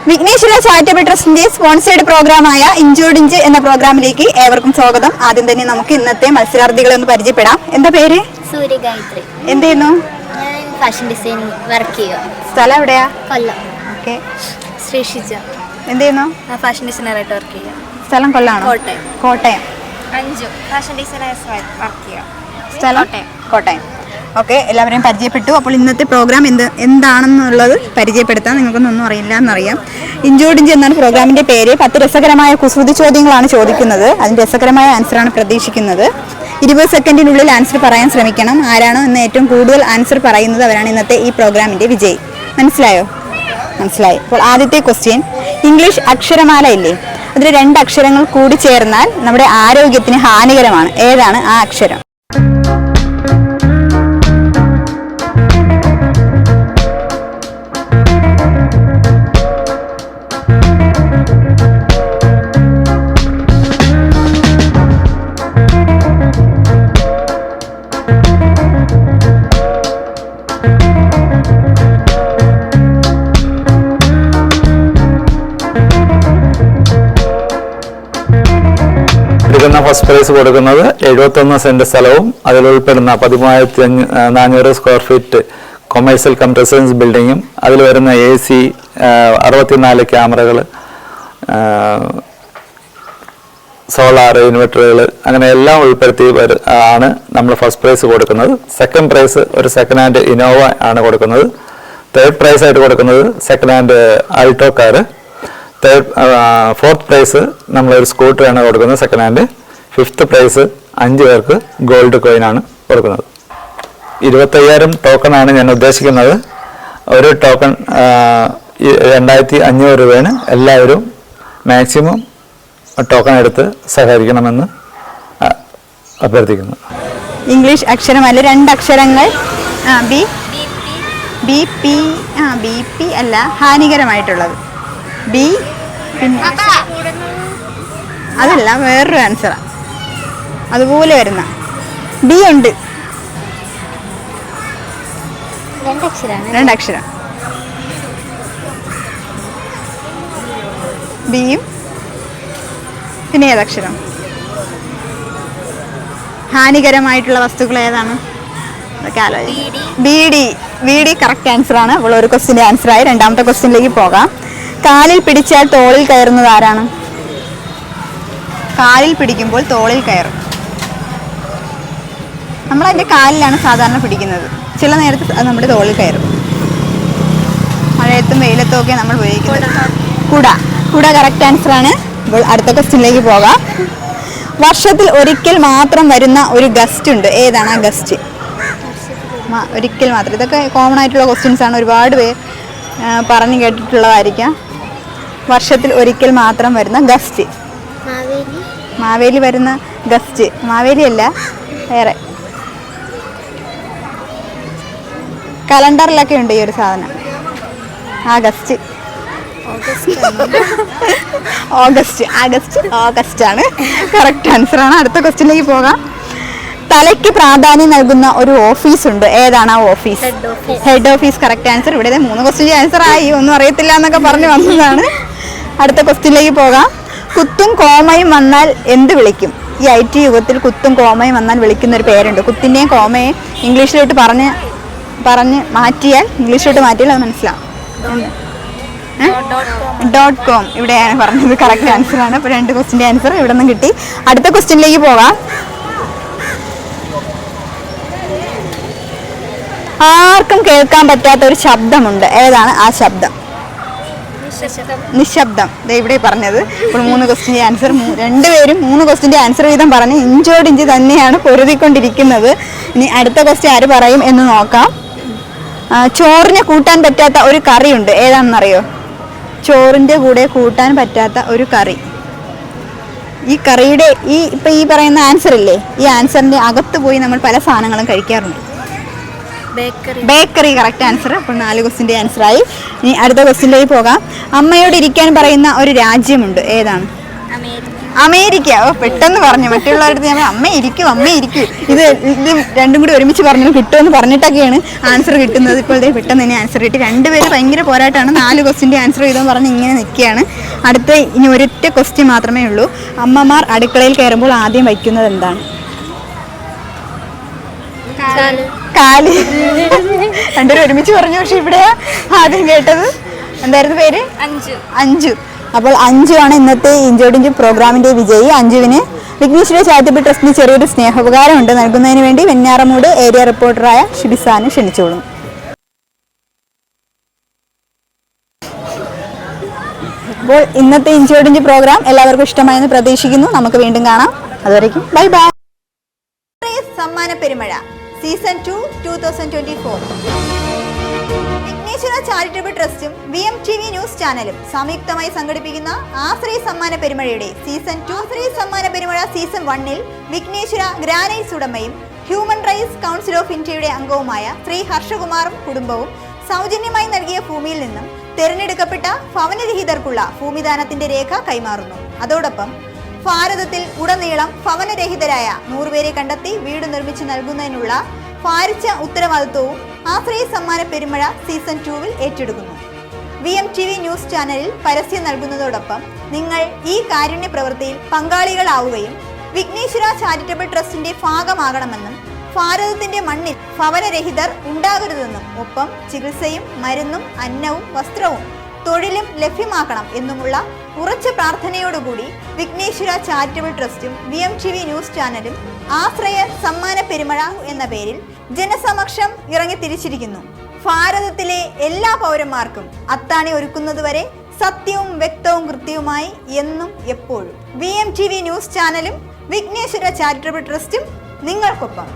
Vighneshwara charitable ട്രസ്റ്റിന്റെ sponsored പ്രോഗ്രാമായ ഇഞ്ചോടിഞ്ച് എന്ന പ്രോഗ്രാമിലേക്ക് ഏവർക്കും സ്വാഗതം. ആദ്യം തന്നെ നമുക്ക് ഇന്നത്തെ മത്സരാർത്ഥികളെ ഒന്ന് പരിചയപ്പെടാം. എന്താ പേര്? സൂര്യഗായത്രി. എന്ത് ചെയ്യുന്നു? ഞാൻ ഫാഷൻ ഡിസൈനിങ് വർക്ക് ചെയ്യുക. സ്ഥലം എവിടെയാ? കൊല്ലം. ഓക്കെ. ശ്രീഷിജ. എന്ത് ചെയ്യുന്നു? ഫാഷൻ ഡിസൈനറായിട്ട് വർക്ക് ചെയ്യുക. സ്ഥലം കൊല്ലമാണോ? കോട്ടയം. കോട്ടയം. അഞ്ചു ഫാഷൻ ഡിസൈനേഴ്സ് വർക്ക് ചെയ്യുക. സ്ഥലം കോട്ടയം. ഓക്കെ, എല്ലാവരെയും പരിചയപ്പെട്ടു. അപ്പോൾ ഇന്നത്തെ പ്രോഗ്രാം എന്താണെന്നുള്ളത് പരിചയപ്പെടുത്താം. നിങ്ങൾക്കൊന്നും അറിയില്ല എന്നറിയാം. ഇഞ്ചോടിഞ്ച് എന്നാണ് പ്രോഗ്രാമിൻ്റെ പേര്. 10 രസകരമായ കുസൃതി ചോദ്യങ്ങളാണ് ചോദിക്കുന്നത്. അതിൻ്റെ രസകരമായ ആൻസറാണ് പ്രതീക്ഷിക്കുന്നത്. 20 സെക്കൻഡിനുള്ളിൽ ആൻസർ പറയാൻ ശ്രമിക്കണം. ആരാണോ ഇന്ന് ഏറ്റവും കൂടുതൽ ആൻസർ പറയുന്നത് അവരാണ് ഇന്നത്തെ ഈ പ്രോഗ്രാമിൻ്റെ വിജയി. മനസ്സിലായോ? മനസ്സിലായി. അപ്പോൾ ആദ്യത്തെ ക്വസ്റ്റ്യൻ, ഇംഗ്ലീഷ് അക്ഷരമാല ഇല്ലേ, അതിൽ 2 അക്ഷരങ്ങൾ കൂടി ചേർന്നാൽ നമ്മുടെ ആരോഗ്യത്തിന് ഹാനികരമാണ്. ഏതാണ് ആ അക്ഷരം? ഫസ്റ്റ് പ്രൈസ് കൊടുക്കുന്നത് 71 സെന്റ് സ്ഥലവും അതിൽ ഉൾപ്പെടുന്ന 13,400 square feet commercial cum residence ബിൽഡിങ്ങും അതിൽ വരുന്ന AC 64 ക്യാമറകൾ, സോളാർ ഇൻവെർട്ടറുകൾ, അങ്ങനെ എല്ലാം ഉൾപ്പെടുത്തി ആണ് നമ്മൾ ഫസ്റ്റ് പ്രൈസ് കൊടുക്കുന്നത്. സെക്കൻഡ് പ്രൈസ് ഒരു സെക്കൻഡ് ഹാൻഡ് ഇനോവ ആണ് കൊടുക്കുന്നത്. തേർഡ് പ്രൈസ് ആയിട്ട് കൊടുക്കുന്നത് second hand Alto car. Fourth price നമ്മളൊരു സ്കൂട്ടറാണ് കൊടുക്കുന്നത് സെക്കൻഡ് ഹാൻഡ്. ഫിഫ്ത്ത് പ്രൈസ് 5 പേർക്ക് ഗോൾഡ് കോയിനാണ് കൊടുക്കുന്നത്. 25,000 ടോക്കണാണ് ഞാൻ ഉദ്ദേശിക്കുന്നത്. ഒരു ടോക്കൺ 2,500 രൂപയാണ്. എല്ലാവരും മാക്സിമം ടോക്കൺ എടുത്ത് സഹകരിക്കണമെന്ന് അഭ്യർത്ഥിക്കുന്നു. ഇംഗ്ലീഷ് അക്ഷരമല്ല, 2 അക്ഷരങ്ങൾ. ബി പി അല്ല, ഹാനികരമായിട്ടുള്ളത് ബി. പിന്നെ അതല്ല, വേറൊരു ആൻസറാണ് അതുപോലെ വരുന്ന ബി ഉണ്ട്. 2 അക്ഷരം ബിയും. പിന്നെ ഏതക്ഷരം? ഹാനികരമായിട്ടുള്ള വസ്തുക്കൾ ഏതാണ്? ബി ഡി കറക്റ്റ് ആൻസറാണ്. അപ്പോൾ ഒരു ക്വസ്റ്റിൻ്റെ ആൻസറായി. രണ്ടാമത്തെ ക്വസ്റ്റ്യനിലേക്ക് പോകാം. കാലിൽ പിടിച്ചാൽ തോളിൽ കയറുന്നത് ആരാണ്? കാലിൽ പിടിക്കുമ്പോൾ തോളിൽ കയറും. നമ്മളതിൻ്റെ കാലിലാണ് സാധാരണ പിടിക്കുന്നത്. ചില നേരത്ത് അത് നമ്മുടെ തോളിൽ കയറും. മഴയത്തും വെയിലത്തും ഒക്കെ നമ്മൾ ഉപയോഗിക്കുന്നത് കുട കറക്റ്റ് ആൻസറാണ്. അപ്പോൾ അടുത്ത ക്വസ്റ്റ്യനിലേക്ക് പോകാം. വർഷത്തിൽ ഒരിക്കൽ മാത്രം വരുന്ന ഒരു ഗസ്റ്റ് ഉണ്ട്. ഏതാണ് ആ ഗസ്റ്റ്? ഒരിക്കൽ മാത്രം. ഇതൊക്കെ കോമൺ ആയിട്ടുള്ള ക്വസ്റ്റ്യൻസ് ആണ്. ഒരുപാട് പേർ പറഞ്ഞു കേട്ടിട്ടുള്ളതായിരിക്കാം. വർഷത്തിൽ ഒരിക്കൽ മാത്രം വരുന്ന ഗസ്റ്റ്. മാവേലി വരുന്ന ഗസ്റ്റ്. മാവേലി അല്ല, വേറെ. കലണ്ടറിലൊക്കെ ഉണ്ട് ഈ ഒരു സാധനം. ആ ഗസ്റ്റ് ഓഗസ്റ്റ് ആണ് കറക്റ്റ് ആൻസറാണ്. അടുത്ത ക്വസ്റ്റ്യനിലേക്ക് പോകാം. തലയ്ക്ക് പ്രാധാന്യം നൽകുന്ന ഒരു ഓഫീസ് ഉണ്ട്. ഏതാണ് ആ office? Head office correct answer. ഇവിടെ 3 ക്വസ്റ്റ്യൻ ആൻസർ ആയി. ഒന്നും അറിയത്തില്ല എന്നൊക്കെ പറഞ്ഞു വന്നതാണ്. അടുത്ത ക്വസ്റ്റ്യനിലേക്ക് പോകാം. കുത്തും കോമയും വന്നാൽ എന്ത് വിളിക്കും? ഈ IT യുഗത്തിൽ കുത്തും കോമയും വന്നാൽ വിളിക്കുന്ന ഒരു പേരുണ്ട്. കുത്തിൻ്റെയും കോമയും ഇംഗ്ലീഷിലോട്ട് പറഞ്ഞ് മാറ്റിയാൽ, ഇംഗ്ലീഷിലോട്ട് മാറ്റിയാൽ അത് മനസ്സിലാവും. .com ഇവിടെയാണ് പറഞ്ഞത്. കറക്റ്റ് ആൻസറാണ്. അപ്പോൾ 2 ക്വസ്റ്റിൻ്റെ ആൻസർ ഇവിടെ നിന്നും കിട്ടി. അടുത്ത ക്വസ്റ്റ്യനിലേക്ക് പോകാം. ആർക്കും കേൾക്കാൻ പറ്റാത്ത ഒരു ശബ്ദമുണ്ട്. ഏതാണ് ആ ശബ്ദം? നിശബ്ദം. ഇവിടെ പറഞ്ഞത്. ഇപ്പോൾ 3 ക്വസ്റ്റിൻ്റെ ആൻസർ. 2 പേരും 3 ക്വസ്റ്റിൻ്റെ ആൻസർ വീതം പറഞ്ഞ് ഇഞ്ചോടിഞ്ച് തന്നെയാണ് പൊരുതിക്കൊണ്ടിരിക്കുന്നത്. ഇനി അടുത്ത ക്വസ്റ്റ്യൻ ആര് പറയും എന്ന് നോക്കാം. ചോറിനെ കൂട്ടാൻ പറ്റാത്ത ഒരു കറിയുണ്ട്. ഏതാണെന്നറിയോ? ചോറിൻ്റെ കൂടെ കൂട്ടാൻ പറ്റാത്ത ഒരു കറി. ഈ കറിയുടെ ഈ പറയുന്ന ആൻസർ ഇല്ലേ, ഈ ആൻസറിൻ്റെ അകത്ത് പോയി നമ്മൾ പല സാധനങ്ങളും കഴിക്കാറുണ്ട്. Bakery correct answer. അപ്പോൾ 4 ക്വസ്റ്റിൻ്റെ ആൻസറായി. ഇനി അടുത്ത ക്വസ്റ്റിനിലേക്ക് പോകാം. അമ്മയോട് ഇരിക്കാൻ പറയുന്ന ഒരു രാജ്യമുണ്ട്. ഏതാണ്? അമേരിക്ക. ഓ, പെട്ടെന്ന് പറഞ്ഞു. മറ്റുള്ളവരുടെ ഞാൻ അമ്മ ഇരിക്കൂ. ഇത് രണ്ടും കൂടി ഒരുമിച്ച് പറഞ്ഞു കിട്ടുമെന്ന് പറഞ്ഞിട്ടൊക്കെയാണ് ആൻസർ കിട്ടുന്നത്. ഇപ്പോഴത്തെ പെട്ടെന്ന് തന്നെ ആൻസർ കിട്ടി. രണ്ടുപേരും ഭയങ്കര പോരാട്ടമാണ്. 4 ക്വസ്റ്റിൻ്റെ ആൻസർ ചെയ്തെന്ന് പറഞ്ഞ് ഇങ്ങനെ നിൽക്കുകയാണ്. അടുത്ത ഇനി ഒരൊറ്റ ക്വസ്റ്റ്യൻ മാത്രമേ ഉള്ളൂ. അമ്മമാർ അടുക്കളയിൽ കയറുമ്പോൾ ആദ്യം വയ്ക്കുന്നത് എന്താണ്? കാല്. രണ്ടുപേരും ഒരുമിച്ച് പറഞ്ഞു. പക്ഷെ ഇവിടെ ആദ്യം കേട്ടത് എന്തായിരുന്നു പേര്? അഞ്ജു. അപ്പോൾ അഞ്ജു ആണ് ഇന്നത്തെ ഇഞ്ചോടിഞ്ചു പ്രോഗ്രാമിന്റെ വിജയി. അഞ്ജുവിന് വിഘ്നേശ്വര ചാരിറ്റബിൾ ട്രസ്റ്റിന് ചെറിയൊരു സ്നേഹോപകാരമുണ്ട്. നൽകുന്നതിന് വേണ്ടി വെഞ്ഞാറമൂട് ഏരിയ റിപ്പോർട്ടറായ ഷിബിസാനെ ക്ഷണിച്ചോളും. അപ്പോൾ ഇന്നത്തെ ഇഞ്ചോടിഞ്ചു പ്രോഗ്രാം എല്ലാവർക്കും ഇഷ്ടമായെന്ന് പ്രതീക്ഷിക്കുന്നു. നമുക്ക് വീണ്ടും കാണാം. അതുവരേക്കും ബൈ ബൈ. സമ്മാന പെരുമഴ സീസൺ 2 2024 വിഘ്നേശ്വര ചാരിറ്റബിൾ ട്രസ്റ്റും VMTV ന്യൂസ് ചാനലും സംയുക്തമായി സംഘടിപ്പിക്കുന്ന ആശ്രയ സമ്മാന പെരുമഴയുടെ സീസൺ 2. ആശ്രയ സമ്മാന പെരുമഴ സീസൺ 1-ൽ വിഘ്നേശ്വര ഗ്രാനൈറ്റ്സ് ഉടമയും ഹ്യൂമൻ റൈറ്റ്സ് കൗൺസിൽ ഓഫ് ഇന്ത്യയുടെ അംഗവുമായ ശ്രീ ഹർഷകുമാറും കുടുംബവും സൗജന്യമായി നൽകിയ ഭൂമിയിൽ നിന്നും തിരഞ്ഞെടുക്കപ്പെട്ട ഭവനരഹിതർക്കുള്ള ഭൂമിദാനത്തിന്റെ രേഖ കൈമാറുന്നു. അതോടൊപ്പം ഭാരതത്തിൽ ഉടനീളം ഭവനരഹിതരായ 100 പേരെ കണ്ടെത്തി വീട് നിർമ്മിച്ചു നൽകുന്നതിനുള്ള ഭാരിച്ച ഉത്തരവാദിത്വവും ആശ്രയ സമ്മാന പെരുമഴ സീസൺ 2-ൽ ഏറ്റെടുക്കുന്നു. VMTV ന്യൂസ് ചാനലിൽ പരസ്യം നൽകുന്നതോടൊപ്പം നിങ്ങൾ ഈ കാരുണ്യ പ്രവൃത്തിയിൽ പങ്കാളികളാവുകയും വിഘ്നേശ്വര ചാരിറ്റബിൾ ട്രസ്റ്റിന്റെ ഭാഗമാകണമെന്നും ഭാരതത്തിന്റെ മണ്ണിൽ ഭവനരഹിതർ ഉണ്ടാകരുതെന്നും ഒപ്പം ചികിത്സയും മരുന്നും അന്നവും വസ്ത്രവും തൊഴിലും ലഭ്യമാക്കണം എന്നുമുള്ള ഉറച്ച പ്രാർത്ഥനയോടുകൂടി വിഘ്നേശ്വര ചാരിറ്റബിൾ ട്രസ്റ്റും VMTV ന്യൂസ് ചാനലും ആശ്രയ സമ്മാന പെരുമഴ എന്ന പേരിൽ ജനസമക്ഷം ഇറങ്ങി തിരിച്ചിരിക്കുന്നു. ഭാരതത്തിലെ എല്ലാ പൗരന്മാർക്കും അത്താണി ഒരുക്കുന്നതുവരെ സത്യവും വ്യക്തവും കൃത്യവുമായി എന്നും എപ്പോഴും VMTV ന്യൂസ് ചാനലും വിഘ്നേശ്വര ചാരിറ്റബിൾ ട്രസ്റ്റും നിങ്ങൾക്കൊപ്പം.